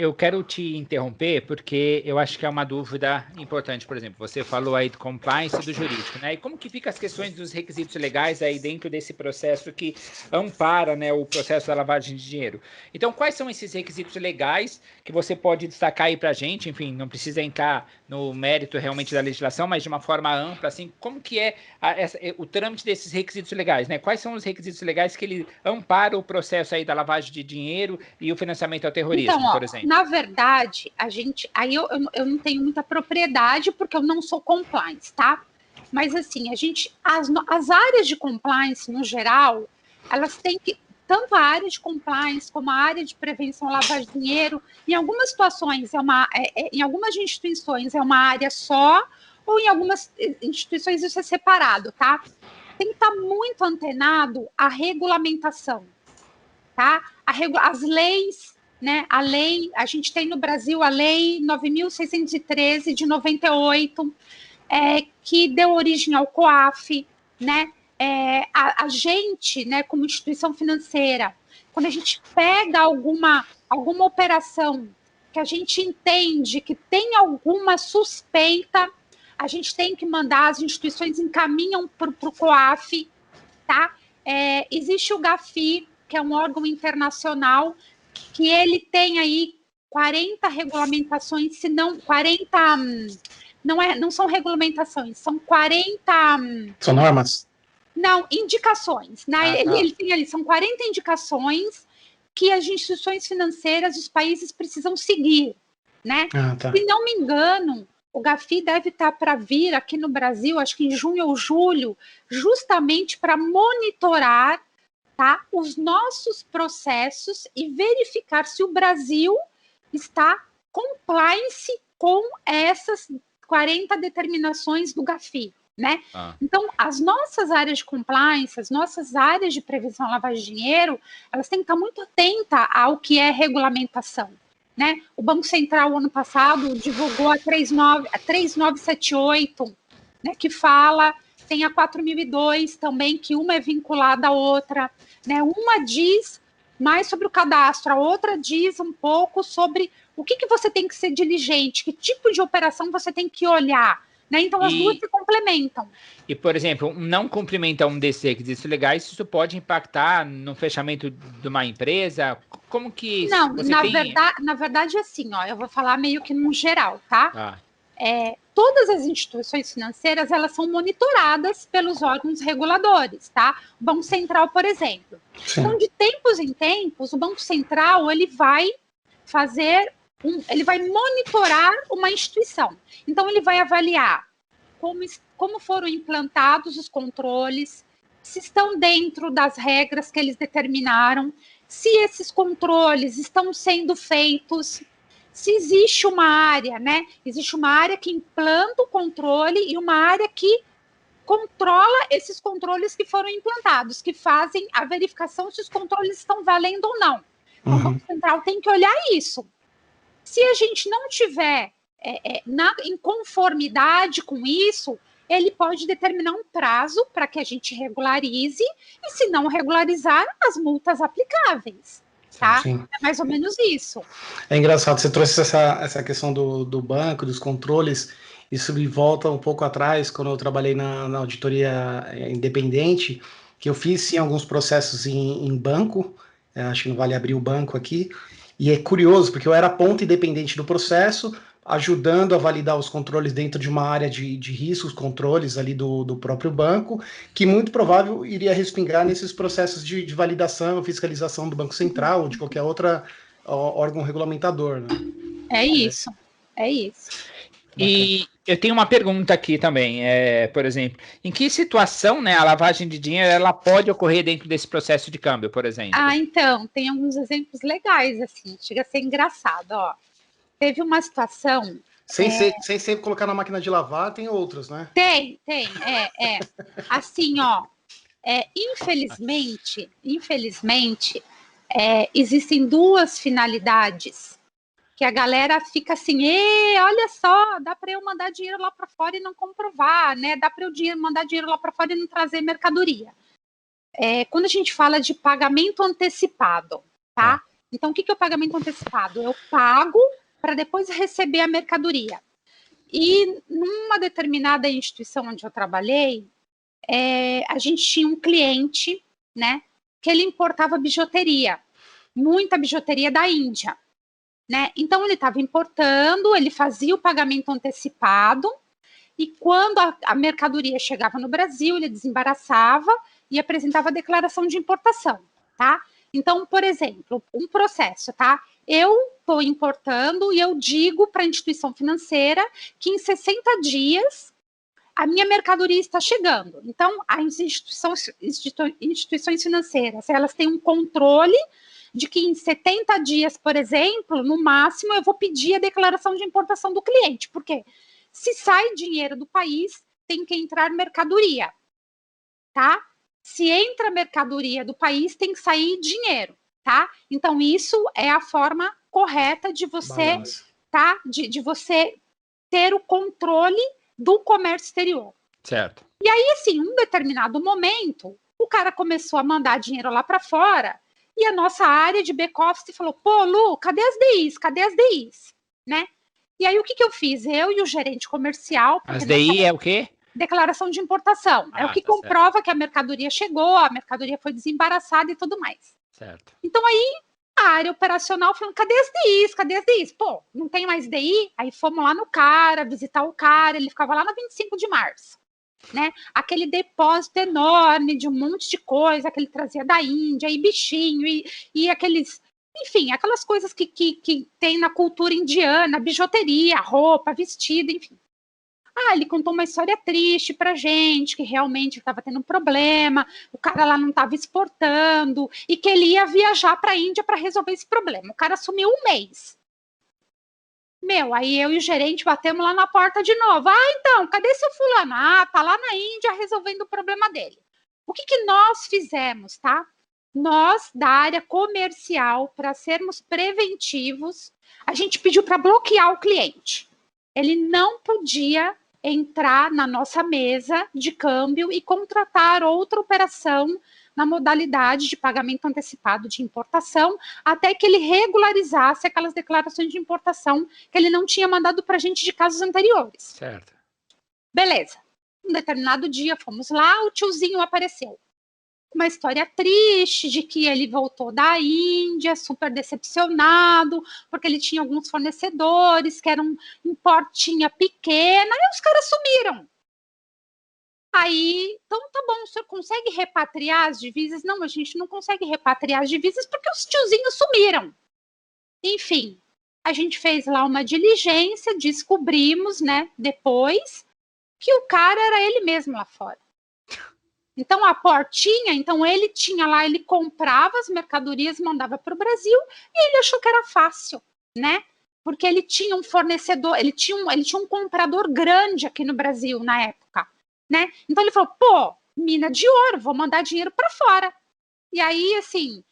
Eu quero te interromper porque eu acho que é uma dúvida importante. Por exemplo, você falou aí do compliance e do jurídico, né? E como que ficam as questões dos requisitos legais aí dentro desse processo que ampara, né, o processo da lavagem de dinheiro? Então, quais são esses requisitos legais que você pode destacar aí para a gente? Enfim, não precisa entrar no mérito realmente da legislação, mas de uma forma ampla, assim, como que é o trâmite desses requisitos legais, né? Quais são os requisitos legais que ele ampara o processo aí da lavagem de dinheiro e o financiamento ao terrorismo, então, por exemplo? Na verdade, aí eu não tenho muita propriedade porque eu não sou compliance, tá? Mas assim, as áreas de compliance, no geral, elas têm que, tanto a área de compliance como a área de prevenção à lavagem de dinheiro, em algumas situações, em algumas instituições é uma área só, ou em algumas instituições isso é separado, tá? Tem que estar muito antenado à regulamentação, tá? As leis, né? A gente tem no Brasil a Lei 9.613 de 98, que deu origem ao COAF, né? A gente, né, como instituição financeira, quando a gente pega alguma operação que a gente entende que tem alguma suspeita, a gente tem que mandar, as instituições encaminham para o COAF, tá? Existe o GAFI, que é um órgão internacional, que ele tem aí 40 regulamentações, se não 40, não são regulamentações, são 40... São normas? Não, indicações, né? Ele tem ali, são 40 indicações que as instituições financeiras dos países precisam seguir, né? Tá. Se não me engano, o GAFI deve estar para vir aqui no Brasil, acho que em junho ou julho, justamente para monitorar, tá, os nossos processos e verificar se o Brasil está compliance com essas 40 determinações do GAFI, né? Então, as nossas áreas de compliance, as nossas áreas de prevenção à lavagem de dinheiro, elas têm que estar muito atentas ao que é regulamentação, né? O Banco Central, ano passado, divulgou a 3978, né, que fala, tem a 4002 também, que uma é vinculada à outra, né? Uma diz mais sobre o cadastro, a outra diz um pouco sobre o que você tem que ser diligente, que tipo de operação você tem que olhar, né? Então, as duas se complementam. E, por exemplo, não cumprimenta um desses requisitos legais, isso pode impactar no fechamento de uma empresa? Como que não, na verdade, assim, ó, eu vou falar meio que num geral, tá? Todas as instituições financeiras, elas são monitoradas pelos órgãos reguladores, tá? O Banco Central, por exemplo. Sim. Então, de tempos em tempos, o Banco Central, ele vai monitorar uma instituição. Então, ele vai avaliar como foram implantados os controles, se estão dentro das regras que eles determinaram, se esses controles estão sendo feitos, se existe uma área, né? Existe uma área que implanta o controle e uma área que controla esses controles que foram implantados, que fazem a verificação se os controles estão valendo ou não. Então, o Banco Central tem que olhar isso. Se a gente não tiver em conformidade com isso, ele pode determinar um prazo para que a gente regularize, e se não regularizar, as multas aplicáveis. Tá? É mais ou menos isso. É engraçado, você trouxe essa questão do banco, dos controles. Isso me volta um pouco atrás, quando eu trabalhei na auditoria independente, que eu fiz sim alguns processos em banco, acho que não vale abrir o banco aqui, e é curioso, porque eu era ponta independente do processo, ajudando a validar os controles dentro de uma área de riscos, controles ali do próprio banco, que muito provável iria respingar nesses processos de validação, fiscalização do Banco Central ou de qualquer outro órgão regulamentador, né? É isso. E eu tenho uma pergunta aqui também, por exemplo, em que situação, né, a lavagem de dinheiro ela pode ocorrer dentro desse processo de câmbio, por exemplo? Então, tem alguns exemplos legais, assim, chega a ser engraçado, ó. Teve uma situação... Sem ser colocar na máquina de lavar, tem outros, né? Tem. Assim, ó, infelizmente, existem duas finalidades que a galera fica assim, olha só, dá para eu mandar dinheiro lá para fora e não comprovar, né? Dá para eu mandar dinheiro lá para fora e não trazer mercadoria. Quando a gente fala de pagamento antecipado, tá? Então, o que é o pagamento antecipado? Eu pago para depois receber a mercadoria. E numa determinada instituição onde eu trabalhei, a gente tinha um cliente, né, que ele importava bijuteria, muita bijuteria da Índia, né? Então ele estava importando, ele fazia o pagamento antecipado e quando a mercadoria chegava no Brasil, ele desembaraçava e apresentava a declaração de importação, tá? Então, por exemplo, um processo, tá? Eu estou importando e eu digo para a instituição financeira que em 60 dias a minha mercadoria está chegando. Então, as instituições financeiras, elas têm um controle de que em 70 dias, por exemplo, no máximo, eu vou pedir a declaração de importação do cliente, porque se sai dinheiro do país, tem que entrar mercadoria, tá? Se entra mercadoria do país, tem que sair dinheiro, tá? Então, isso é a forma correta de você, tá? De você ter o controle do comércio exterior. Certo. E aí, assim, em um determinado momento, o cara começou a mandar dinheiro lá para fora e a nossa área de back-office falou, pô, Lu, cadê as DIs? Cadê as DIs? Né? E aí, o que eu fiz? Eu e o gerente comercial... As DI é o quê? Declaração de importação. É o que comprova certo. Que a mercadoria chegou, a mercadoria foi desembaraçada e tudo mais. Certo. Então, aí, a área operacional falando, cadê as DIs? Cadê as DIs? Pô, não tem mais DI? Aí fomos lá no cara, visitar o cara, ele ficava lá na 25 de março, né? Aquele depósito enorme de um monte de coisa que ele trazia da Índia, e bichinho, e aqueles... Enfim, aquelas coisas que tem na cultura indiana, bijuteria, roupa, vestido, enfim. Ele contou uma história triste pra gente, que realmente estava tendo um problema, o cara lá não estava exportando, e que ele ia viajar para a Índia para resolver esse problema. O cara sumiu um mês. Aí eu e o gerente batemos lá na porta de novo. Então, cadê seu fulano? Tá lá na Índia resolvendo o problema dele. O que nós fizemos, tá? Nós, da área comercial, para sermos preventivos, a gente pediu para bloquear o cliente. Ele não podia entrar na nossa mesa de câmbio e contratar outra operação na modalidade de pagamento antecipado de importação, até que ele regularizasse aquelas declarações de importação que ele não tinha mandado para a gente de casos anteriores. Certo. Beleza. Um determinado dia, fomos lá, o tiozinho apareceu. Uma história triste de que ele voltou da Índia, super decepcionado, porque ele tinha alguns fornecedores que eram em portinha pequena, e os caras sumiram. Aí, então tá bom, o senhor consegue repatriar as divisas? Não, a gente não consegue repatriar as divisas porque os tiozinhos sumiram. Enfim, a gente fez lá uma diligência, descobrimos, né, depois, que o cara era ele mesmo lá fora. Então, a portinha, então ele tinha lá, ele comprava as mercadorias, mandava para o Brasil e ele achou que era fácil, né? Porque ele tinha um fornecedor, ele tinha um comprador grande aqui no Brasil na época, né? Então ele falou, pô, mina de ouro, vou mandar dinheiro para fora. E aí, assim,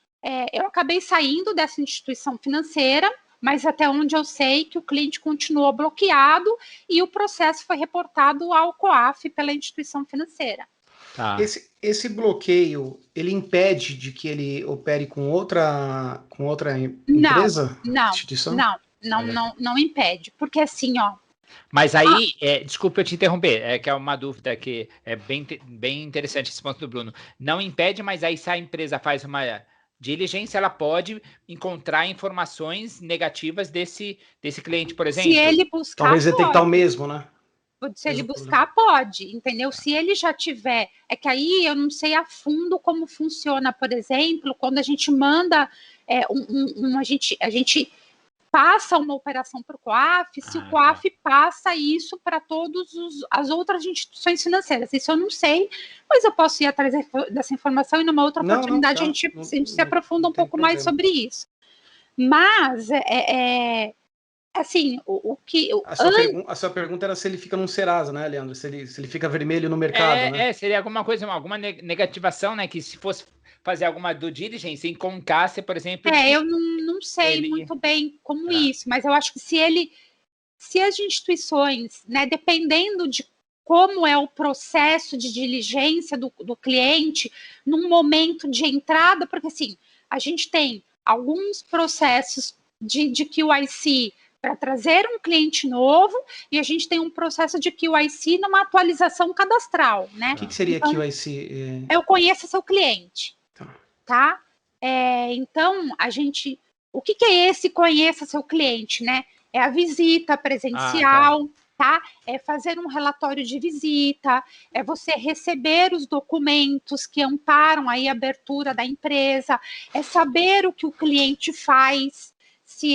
eu acabei saindo dessa instituição financeira, mas até onde eu sei que o cliente continuou bloqueado e o processo foi reportado ao COAF pela instituição financeira. Tá. Esse bloqueio, ele impede de que ele opere com outra empresa? Não impede, porque assim, ó. Mas aí, desculpa eu te interromper, que é uma dúvida que é bem interessante esse ponto do Bruno. Não impede, mas aí se a empresa faz uma diligência, ela pode encontrar informações negativas desse cliente, por exemplo? Se ele buscar, talvez detectar o mesmo, né? Se ele buscar, pode, entendeu? Se ele já tiver... É que aí eu não sei a fundo como funciona, por exemplo, quando a gente manda... a gente passa uma operação para o COAF, se o COAF passa isso para todas as outras instituições financeiras. Isso eu não sei, mas eu posso ir atrás dessa informação e numa outra oportunidade a gente se aprofunda um pouco mais sobre isso. Mas... assim, A sua pergunta era se ele fica num Serasa, né, Leandro? Se ele fica vermelho no mercado, né? Seria alguma coisa, alguma negativação, né? Que se fosse fazer alguma due diligence, encontrasse, por exemplo... eu não sei muito bem como isso, mas eu acho que se as instituições, né, dependendo de como é o processo de diligência do cliente, num momento de entrada, porque assim, a gente tem alguns processos de QIC para trazer um cliente novo, e a gente tem um processo de QIC numa atualização cadastral, né? O que seria então, QIC? Eu conheço seu cliente, tá? Então, o que é esse conheça seu cliente, né? É a visita presencial, tá? É fazer um relatório de visita, é você receber os documentos que amparam aí a abertura da empresa, é saber o que o cliente faz, se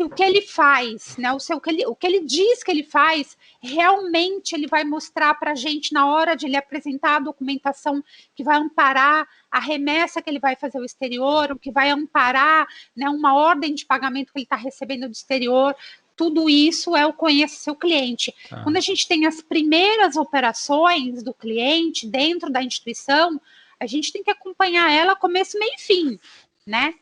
o que ele faz, né, o que ele diz que ele faz, realmente ele vai mostrar para a gente na hora de ele apresentar a documentação que vai amparar a remessa que ele vai fazer ao exterior, o que vai amparar, né, uma ordem de pagamento que ele está recebendo do exterior. Tudo isso é o conheça seu cliente. Quando a gente tem as primeiras operações do cliente dentro da instituição, a gente tem que acompanhar ela começo, meio e fim, né?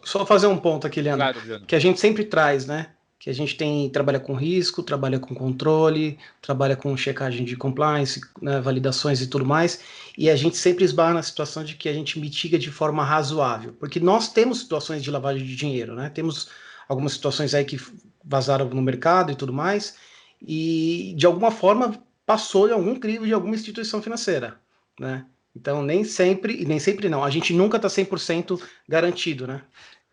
Só fazer um ponto aqui, Leandro, claro, que a gente sempre traz, né? Que a gente trabalha com risco, trabalha com controle, trabalha com checagem de compliance, né, validações e tudo mais, e a gente sempre esbarra na situação de que a gente mitiga de forma razoável, porque nós temos situações de lavagem de dinheiro, né? Temos algumas situações aí que vazaram no mercado e tudo mais, e de alguma forma passou em algum crivo de alguma instituição financeira, né? Então, nem sempre não, a gente nunca está 100% garantido, né?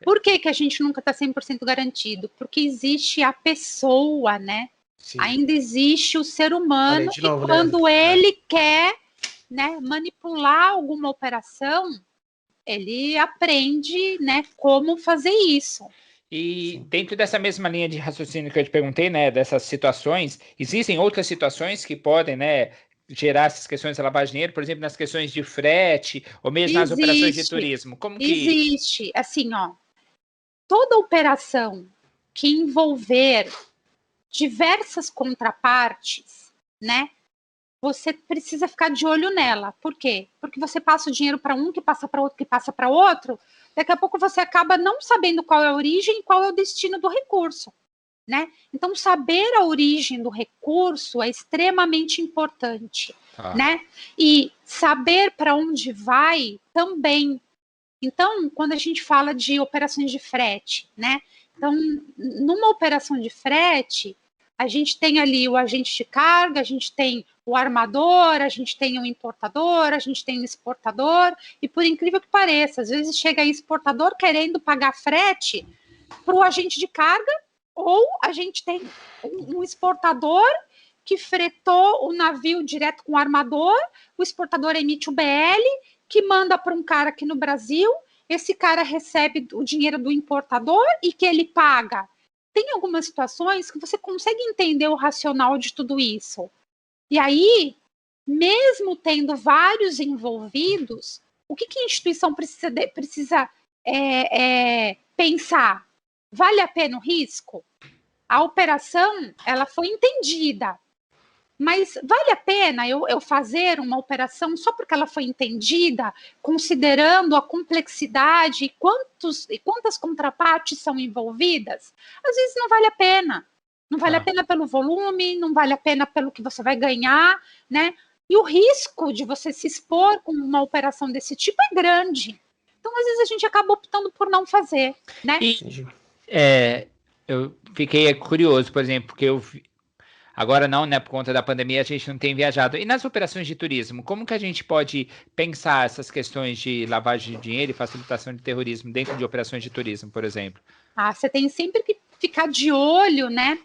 Por que a gente nunca está 100% garantido? Porque existe a pessoa, né? Sim. Ainda existe o ser humano, e quando ele quer, né, manipular alguma operação, ele aprende, né, como fazer isso. E dentro dessa mesma linha de raciocínio que eu te perguntei, né, dessas situações, existem outras situações que podem, né, gerar essas questões de lavagem de dinheiro, por exemplo, nas questões de frete, ou mesmo nas operações de turismo? Como que... Existe, assim, ó, toda operação que envolver diversas contrapartes, né, você precisa ficar de olho nela. Por quê? Porque você passa o dinheiro para um, que passa para outro, que passa para outro, daqui a pouco você acaba não sabendo qual é a origem e qual é o destino do recurso, né? Então, saber a origem do recurso é extremamente importante, né? E saber para onde vai também. Então, quando a gente fala de operações de frete, né? Então, numa operação de frete, a gente tem ali o agente de carga, a gente tem o armador, a gente tem o importador, a gente tem o exportador, e por incrível que pareça, às vezes chega aí exportador querendo pagar frete para o agente de carga, ou a gente tem um exportador que fretou o navio direto com o armador, o exportador emite o BL, que manda para um cara aqui no Brasil, esse cara recebe o dinheiro do importador e que ele paga. Tem algumas situações que você consegue entender o racional de tudo isso. E aí, mesmo tendo vários envolvidos, o que a instituição precisa pensar? Vale a pena o risco? A operação, ela foi entendida. Mas vale a pena eu fazer uma operação só porque ela foi entendida, considerando a complexidade e quantas contrapartes são envolvidas? Às vezes não vale a pena. Não vale a pena pelo volume, não vale a pena pelo que você vai ganhar, né? E o risco de você se expor com uma operação desse tipo é grande. Então, às vezes, a gente acaba optando por não fazer, né? Eu fiquei curioso, por exemplo, porque agora não, né, por conta da pandemia, a gente não tem viajado. E nas operações de turismo, como que a gente pode pensar essas questões de lavagem de dinheiro e facilitação de terrorismo dentro de operações de turismo, por exemplo? Você tem sempre que ficar de olho, né,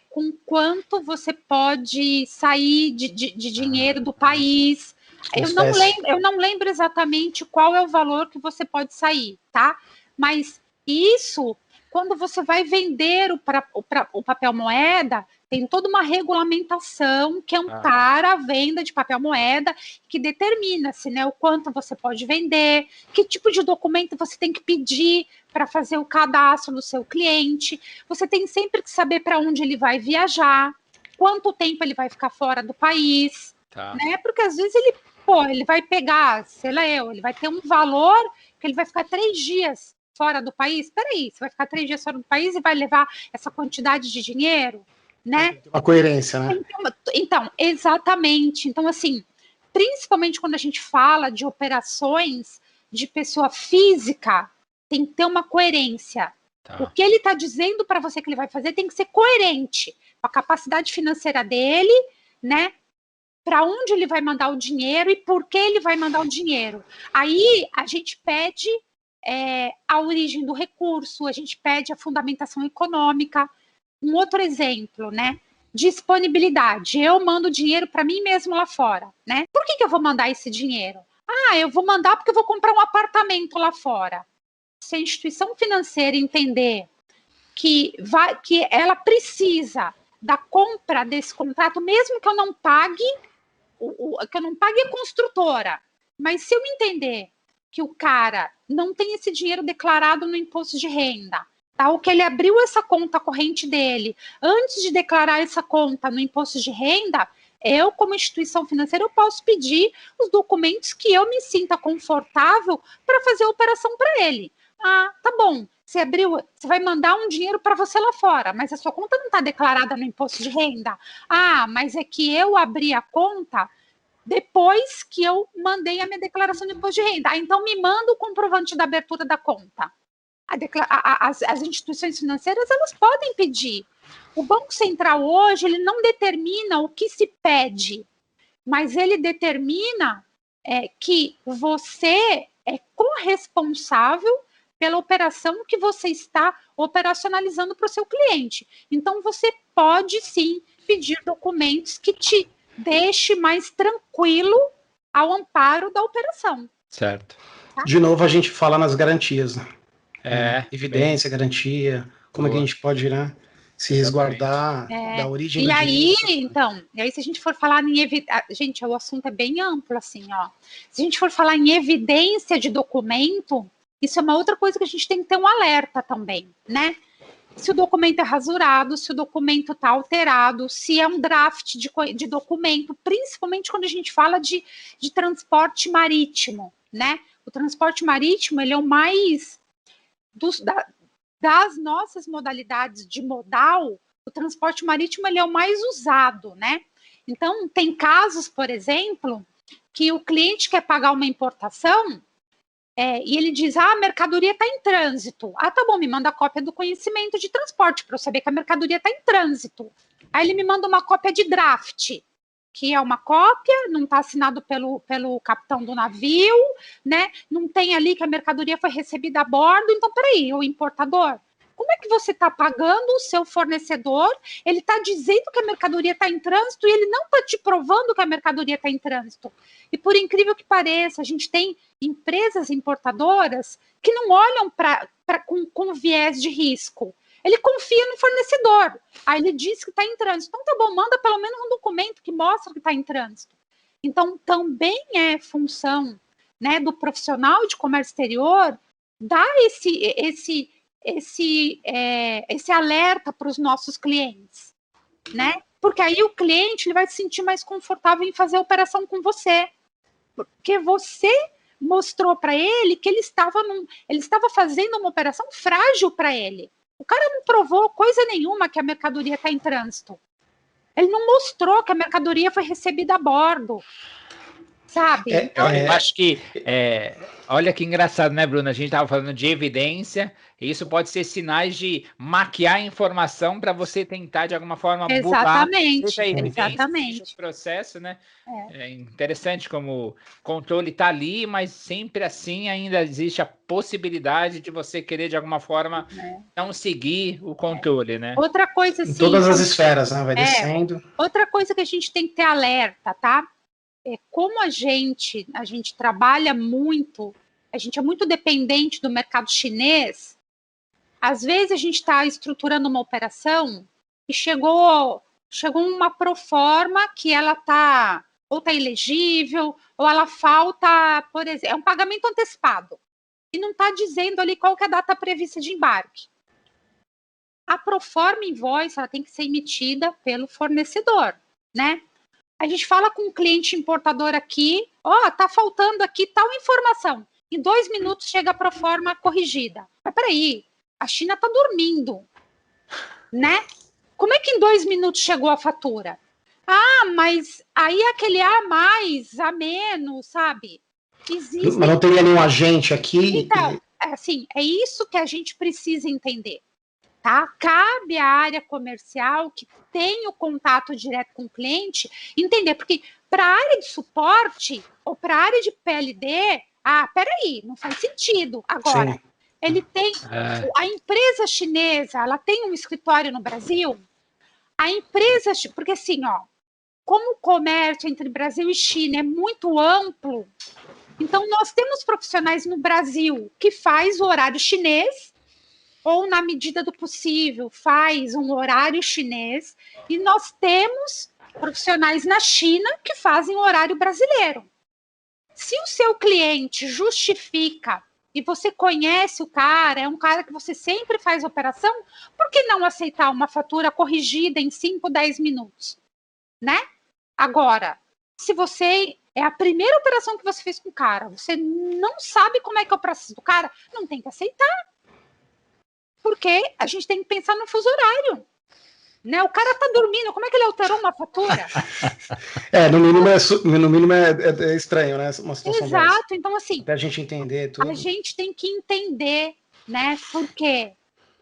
com quanto você pode sair de dinheiro do país. Eu não lembro exatamente qual é o valor que você pode sair, tá? Mas isso, quando você vai vender o papel moeda, tem toda uma regulamentação que ampara a venda de papel moeda, que determina-se, né, o quanto você pode vender, que tipo de documento você tem que pedir para fazer o cadastro do seu cliente. Você tem sempre que saber para onde ele vai viajar, quanto tempo ele vai ficar fora do país, né? Porque às vezes ele vai pegar, sei lá, ele vai ter um valor que ele vai ficar 3 dias fora do país. Peraí, você vai ficar 3 dias fora do país e vai levar essa quantidade de dinheiro, né? Uma coerência, né? Então, exatamente. Então, assim, principalmente quando a gente fala de operações de pessoa física tem que ter uma coerência. Tá. O que ele está dizendo para você que ele vai fazer tem que ser coerente com a capacidade financeira dele, né? Para onde ele vai mandar o dinheiro e por que ele vai mandar o dinheiro. Aí a gente pede a origem do recurso, a gente pede a fundamentação econômica. Um outro exemplo, né? Disponibilidade. Eu mando dinheiro para mim mesmo lá fora, né? Por que eu vou mandar esse dinheiro? Eu vou mandar porque eu vou comprar um apartamento lá fora. Se a instituição financeira entender que ela precisa da compra desse contrato, mesmo que eu não pague, a construtora, mas se eu entender que o cara não tem esse dinheiro declarado no imposto de renda, tá? Ou que ele abriu essa conta corrente dele antes de declarar essa conta no imposto de renda, eu, como instituição financeira, eu posso pedir os documentos que eu me sinta confortável para fazer a operação para ele. Tá bom, você vai mandar um dinheiro para você lá fora, mas a sua conta não está declarada no imposto de renda. Mas é que eu abri a conta depois que eu mandei a minha declaração de imposto de renda. Então, me manda o comprovante da abertura da conta. As instituições financeiras, elas podem pedir. O Banco Central hoje, ele não determina o que se pede, mas ele determina que você é corresponsável pela operação que você está operacionalizando para o seu cliente. Então, você pode, sim, pedir documentos que te deixe mais tranquilo ao amparo da operação. Certo. Tá? De novo, a gente fala nas garantias, né? Evidência, garantia, como é que a gente pode, né, se resguardar da origem do dinheiro. E aí, se a gente for falar em gente, o assunto é bem amplo, assim, ó. Se a gente for falar em evidência de documento, isso é uma outra coisa que a gente tem que ter um alerta também, né? Se o documento é rasurado, se o documento está alterado, se é um draft de documento, principalmente quando a gente fala de transporte marítimo, né? O transporte marítimo, ele é o mais... das nossas modalidades de modal, o transporte marítimo, ele é o mais usado, né? Então, tem casos, por exemplo, que o cliente quer pagar uma importação... e ele diz, a mercadoria está em trânsito. Tá bom, me manda a cópia do conhecimento de transporte para eu saber que a mercadoria está em trânsito. Aí ele me manda uma cópia de draft, que é uma cópia, não está assinado pelo capitão do navio, né? Não tem ali que a mercadoria foi recebida a bordo. Então, peraí, o importador, como é que você está pagando o seu fornecedor? Ele está dizendo que a mercadoria está em trânsito e ele não está te provando que a mercadoria está em trânsito. E por incrível que pareça, a gente tem empresas importadoras que não olham com viés de risco. Ele confia no fornecedor. Aí ele diz que está em trânsito. Então tá bom, manda pelo menos um documento que mostra que está em trânsito. Então também é função, né, do profissional de comércio exterior dar esse alerta para os nossos clientes, né? Porque aí o cliente ele vai se sentir mais confortável em fazer a operação com você, porque você mostrou para ele que ele estava fazendo uma operação frágil para ele. O cara não provou coisa nenhuma que a mercadoria está em trânsito. Ele não mostrou que a mercadoria foi recebida a bordo. Sabe? Eu acho que, olha que engraçado, né, Bruna? A gente estava falando de evidência, e isso pode ser sinais de maquiar a informação para você tentar, de alguma forma, burlar essa evidência, o processo, né? É interessante como o controle está ali, mas sempre assim ainda existe a possibilidade de você querer, de alguma forma, não seguir o controle, né? Outra coisa, assim... Em todas as esferas, né? Vai descendo. Outra coisa que a gente tem que ter alerta, tá? Como a gente trabalha muito, a gente é muito dependente do mercado chinês, às vezes a gente está estruturando uma operação e chegou uma proforma que ela está ilegível, ou ela falta, por exemplo, é um pagamento antecipado, e não está dizendo ali qual que é a data prevista de embarque. A proforma invoice, ela tem que ser emitida pelo fornecedor, né? A gente fala com um cliente importador aqui, tá faltando aqui tal informação. Em 2 minutos chega a proforma corrigida. Mas peraí, a China está dormindo, né? Como é que em 2 minutos chegou a fatura? Mas aí aquele A mais, A menos, sabe? Mas não teria nenhum agente aqui? Então, assim, é isso que a gente precisa entender, tá? Cabe à área comercial, que tem o contato direto com o cliente, entender, porque para a área de suporte ou para a área de PLD, peraí, não faz sentido. Agora, ele tem, a empresa chinesa, ela tem um escritório no Brasil, a empresa, porque assim, como o comércio entre Brasil e China é muito amplo, então nós temos profissionais no Brasil que faz o horário chinês, ou na medida do possível faz um horário chinês, e nós temos profissionais na China que fazem o horário brasileiro. Se o seu cliente justifica e você conhece o cara, é um cara que você sempre faz operação, por que não aceitar uma fatura corrigida em 5, 10 minutos? Né? Agora, se você é a primeira operação que você fez com o cara, você não sabe como é que é o processo do cara, não tem que aceitar. Porque a gente tem que pensar no fuso horário. Né? O cara tá dormindo, como é que ele alterou uma fatura? No mínimo é estranho, né? Uma situação Exato, dessa. Então assim... Pra gente entender tudo. A gente tem que entender, né? Por quê?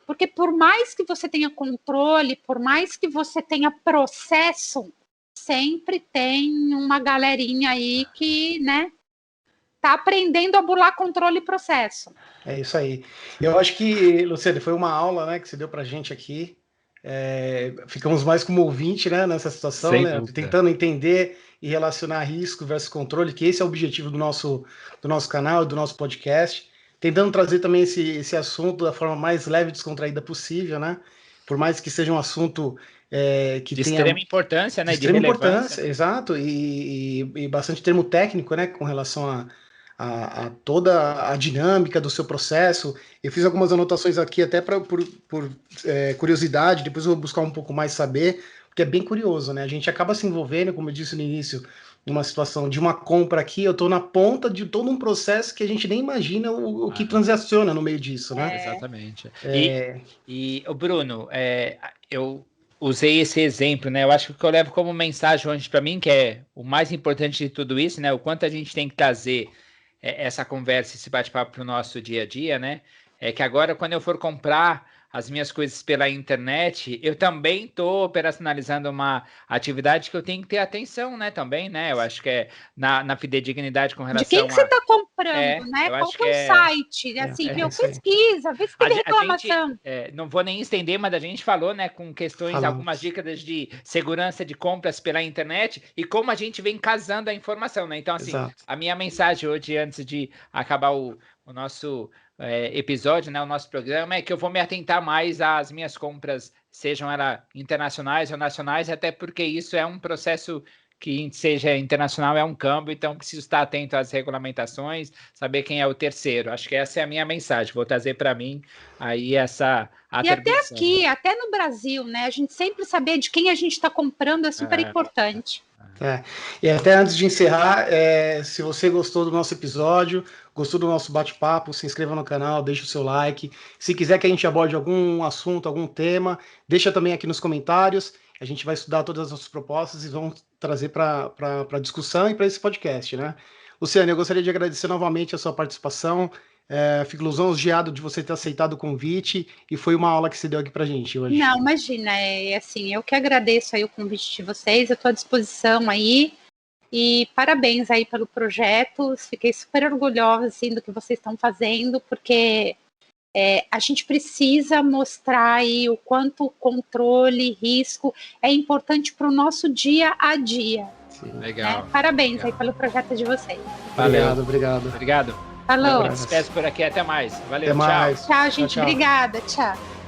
Porque por mais que você tenha controle, por mais que você tenha processo, sempre tem uma galerinha aí que, né? Tá aprendendo a burlar controle e processo. É isso aí. Eu acho que, Luciane, foi uma aula, né, que você deu pra gente aqui. Ficamos mais como ouvinte, né, nessa situação, né, tentando entender e relacionar risco versus controle, que esse é o objetivo do nosso canal, do nosso podcast, tentando trazer também esse assunto da forma mais leve e descontraída possível, né, por mais que seja um assunto que de tenha extrema importância, né, de extrema importância, exato, e bastante termo técnico, né, com relação a toda a dinâmica do seu processo. Eu fiz algumas anotações aqui até por curiosidade, depois eu vou buscar um pouco mais saber, porque é bem curioso, né? A gente acaba se envolvendo, como eu disse no início, numa situação de uma compra aqui, eu estou na ponta de todo um processo que a gente nem imagina o que transaciona no meio disso, né? Exatamente. E o Bruno, eu usei esse exemplo, né? Eu acho que o que eu levo como mensagem hoje para mim, que é o mais importante de tudo isso, né? O quanto a gente tem que trazer essa conversa, esse bate-papo para o nosso dia a dia, né? É que agora, quando eu for comprar as minhas coisas pela internet, eu também estou operacionalizando uma atividade que eu tenho que ter atenção, né? Também, né? Eu acho que é na fidedignidade com relação de quem que você está comprando, né? Qual que é o site? Assim, pesquisa, vê se tem reclamação. Não vou nem estender, mas a gente falou, né? Com questões, algumas dicas de segurança de compras pela internet e como a gente vem casando a informação, né? Então, assim, a minha mensagem hoje, antes de acabar o nosso episódio, né, o nosso programa, é que eu vou me atentar mais às minhas compras, sejam elas internacionais ou nacionais, até porque isso é um processo que seja internacional, é um câmbio, então preciso estar atento às regulamentações, saber quem é o terceiro. Acho que essa é a minha mensagem, vou trazer para mim aí essa atribuição. E até aqui, até no Brasil, né, a gente sempre saber de quem a gente está comprando é super importante. E até antes de encerrar, se você gostou do nosso episódio, gostou do nosso bate-papo, se inscreva no canal, deixe o seu like. Se quiser que a gente aborde algum assunto, algum tema, deixa também aqui nos comentários. A gente vai estudar todas as nossas propostas e vamos trazer para discussão e para esse podcast, né? Luciane, eu gostaria de agradecer novamente a sua participação. Fico lisonjeado de você ter aceitado o convite e foi uma aula que você deu aqui pra gente hoje. Não, imagina, assim, eu que agradeço aí o convite de vocês, eu estou à disposição aí e parabéns aí pelo projeto, fiquei super orgulhosa assim, do que vocês estão fazendo, porque a gente precisa mostrar aí o quanto o controle, risco é importante para o nosso dia a dia. Sim, legal. Parabéns aí pelo projeto de vocês. Valeu. Obrigado. Falou. Despeço por aqui, até mais. Valeu, até mais. Tchau, gente. Tchau. Obrigada, tchau.